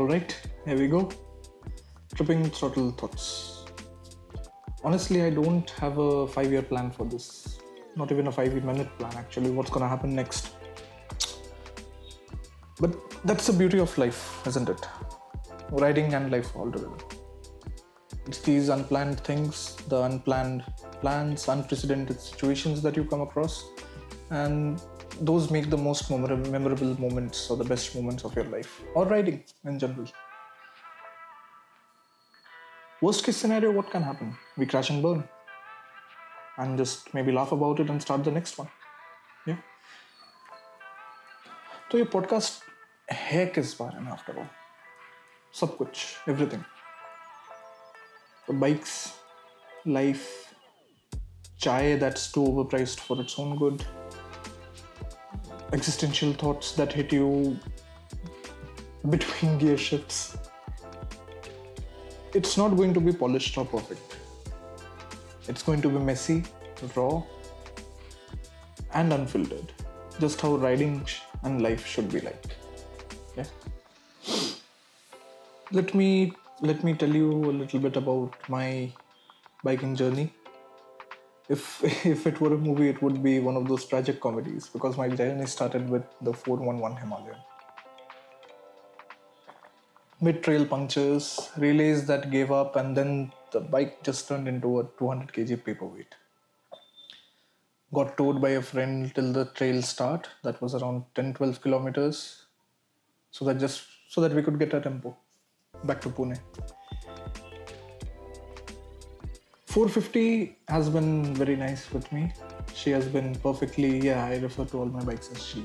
Alright, here we go. Tripping throttle thoughts. Honestly, I don't have a 5-year plan for this. Not even a 5-minute plan, actually, what's gonna happen next. But that's the beauty of life, isn't it? Riding and life all together. It's these unplanned things, the unplanned plans, unprecedented situations that you come across, and those make the most memorable moments or the best moments of your life, or riding in general. Worst case scenario, what can happen? We crash and burn. And just maybe laugh about it and start the next one. Yeah. तो ये podcast है किस बारे में after all? सब कुछ, everything. The bikes, life, chai that's too overpriced for its own good, existential thoughts that hit you between gear shifts. It's not going to be polished or perfect. It's going to be messy, raw, and unfiltered. Just how riding and life should be like. Yeah. Let me tell you a little bit about my biking journey. If it were a movie, it would be one of those tragic comedies, because my journey started with the 411 Himalayan. Mid-trail punctures, relays that gave up, and then the bike just turned into a 200 kg paperweight. Got towed by a friend till the trail start. That was around 10-12 kilometers. So that we could get a tempo back to Pune. 450 has been very nice with me. She has been perfectly, I refer to all my bikes as she.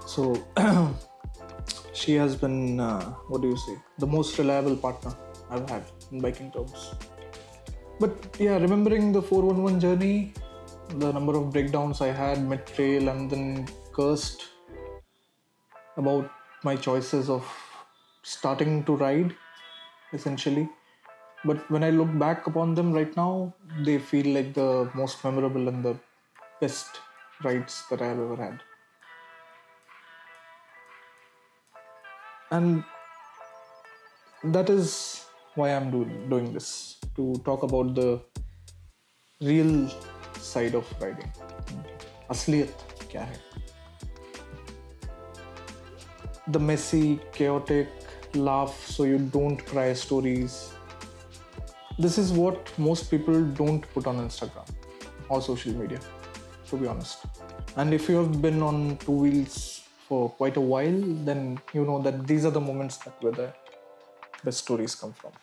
So she has been, the most reliable partner I've had in biking terms. But yeah, remembering the 411 journey, the number of breakdowns I had mid-trail, and then cursed about my choices of starting to ride, essentially. But when I look back upon them right now, they feel like the most memorable and the best rides that I have ever had. And that is why I'm doing this, to talk about the real side of riding. Asliyat kya hai? The messy, chaotic, laugh so you don't cry stories. This is what most people don't put on Instagram or social media, to be honest. And if you have been on two wheels for quite a while, then you know that these are the moments where the best stories come from.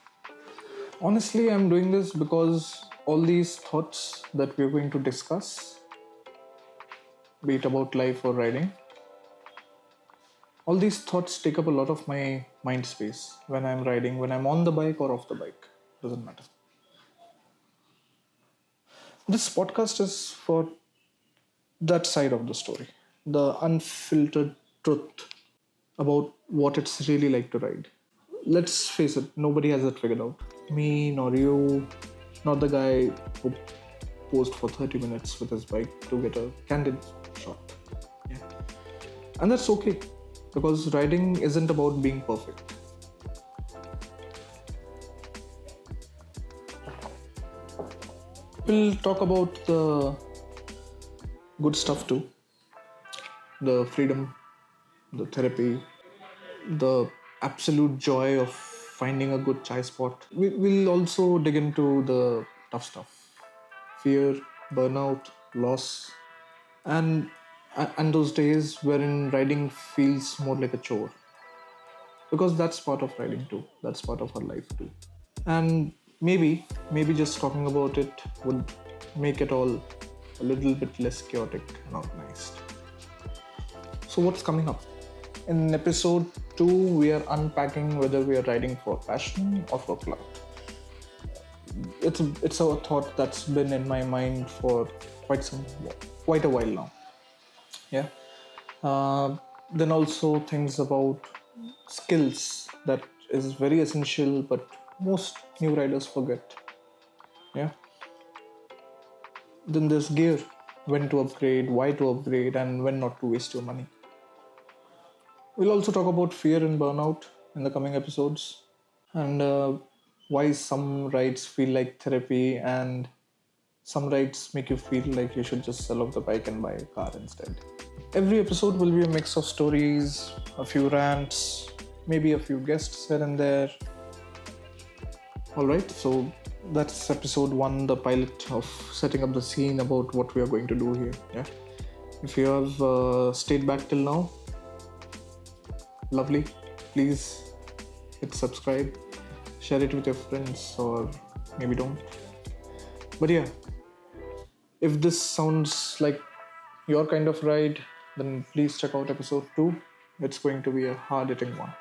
Honestly, I'm doing this because all these thoughts that we're going to discuss, be it about life or riding, all these thoughts take up a lot of my mind space when I'm riding, when I'm on the bike or off the bike. Doesn't matter. This podcast is for that side of the story, the unfiltered truth about what it's really like to ride. Let's face it, nobody has it figured out. Me, nor you, not the guy who posed for 30 minutes with his bike to get a candid shot. Yeah. And that's okay, because riding isn't about being perfect. We'll talk about the good stuff too. The freedom, the therapy, the absolute joy of finding a good chai spot. We'll also dig into the tough stuff. Fear, burnout, loss, and those days wherein riding feels more like a chore. Because that's part of riding too. That's part of our life too. And maybe just talking about it would make it all a little bit less chaotic and organized. So what's coming up? In episode 2, we are unpacking whether we are riding for passion or for clout. It's a thought that's been in my mind for quite a while now. Yeah. Then also things about skills that is very essential, but most new riders forget. Yeah. Then there's gear, when to upgrade, why to upgrade, and when not to waste your money. We'll also talk about fear and burnout, in the coming episodes, and why some rides feel like therapy and some rides make you feel like you should just sell off the bike and buy a car instead. Every episode will be a mix of stories, a few rants, maybe a few guests here and there. Alright, so that's episode 1, the pilot of setting up the scene about what we are going to do here. Yeah. If you have stayed back till now, lovely. Please hit subscribe, share it with your friends, or maybe don't. But yeah, if this sounds like your kind of ride, then please check out episode 2. It's going to be a hard hitting one.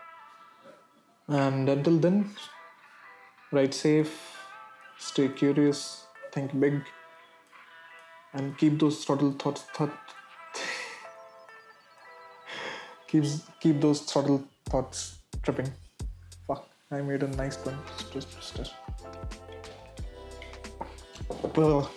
And until then, ride safe, stay curious, think big, and keep those throttle thoughts. Keep those throttle thoughts tripping. Fuck, I made a nice tongue twister. Well,